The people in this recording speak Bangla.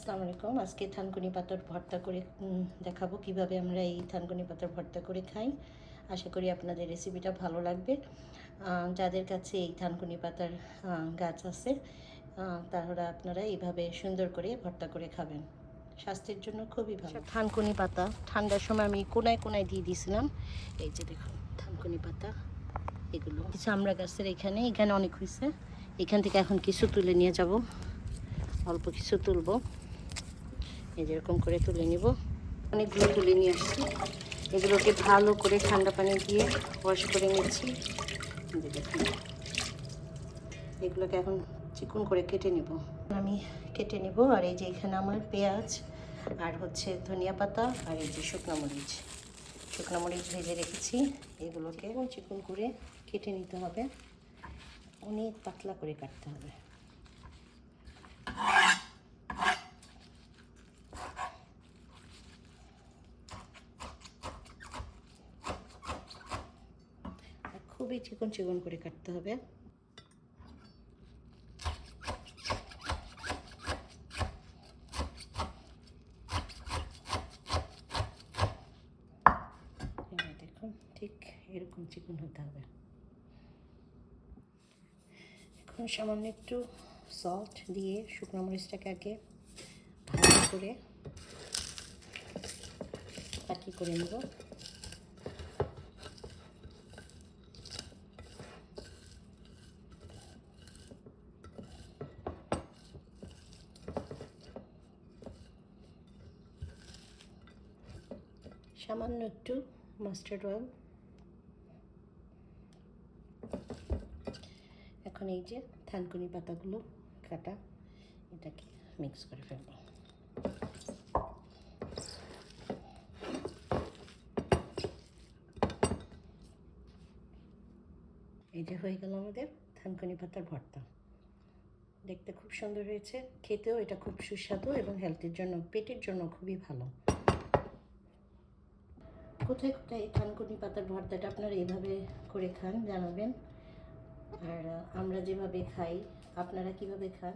আসসালামু আলাইকুম। আজকে থানকুনি পাতার ভর্তা করে দেখাবো কিভাবে আমরা এই থানকুনি পাতার ভর্তা করে খাই। আশা করি আপনাদের রেসিপিটা ভালো লাগবে। যাদের কাছে এই থানকুনি পাতার গাছ আছে তাহলে আপনারা এইভাবে সুন্দর করে ভর্তা করে খাবেন, স্বাস্থ্যের জন্য খুবই ভালো। থানকুনি পাতা ঠান্ডার সময় আমি কোনায় কোনায় দিয়ে দিয়েছিলাম। এই যে দেখুন থানকুনি পাতা, এগুলো চামড়া গাছের এখানে অনেক হয়েছে। এখান থেকে এখন কিছু তুলে নিয়ে যাব, অল্প কিছু তুলবো। এই যেরকম করে তুলে নিব। অনেকগুলো তুলে নিয়ে আসছি। এগুলোকে ভালো করে ঠান্ডা পানি দিয়ে ওয়াশ করে নিচ্ছি। দেখুন এগুলোকে এখন চিকন করে কেটে নেব। আমি কেটে নেব। আর এই যে এখানে আমার পেঁয়াজ আর হচ্ছে ধনিয়া পাতা আর এই যে শুকনো মরিচ ভেজে রেখেছি। এগুলোকে চিকন করে কেটে নিতে হবে, অনেক পাতলা করে কাটতে হবে। খুবই চিকন চিকন করে কাটতে হবে। দেখুন ঠিক এরকম চিকন হতে হবে। এখন সামান্য একটু সল্ট দিয়ে শুকনো মরিচটাকে আগে ভালো করে পাতলা করে নেব। সামান্য একটু মাস্টার্ড অয়েল। এখন এই যে থানকুনি পাতাগুলো কাটা, এটাকে মিক্স করে ফেলব। এই যে হয়ে গেল আমাদের থানকুনি পাতার ভর্তা। দেখতে খুব সুন্দর হয়েছে, খেতেও এটা খুব সুস্বাদু এবং হেলথের জন্য, পেটের জন্য খুবই ভালো। কোথায় কোথায় থানকুনি পাতার ভর্তাটা আপনারা এইভাবে করে খান জানাবেন। আর আমরা যেভাবে খাই আপনারা কিভাবে খান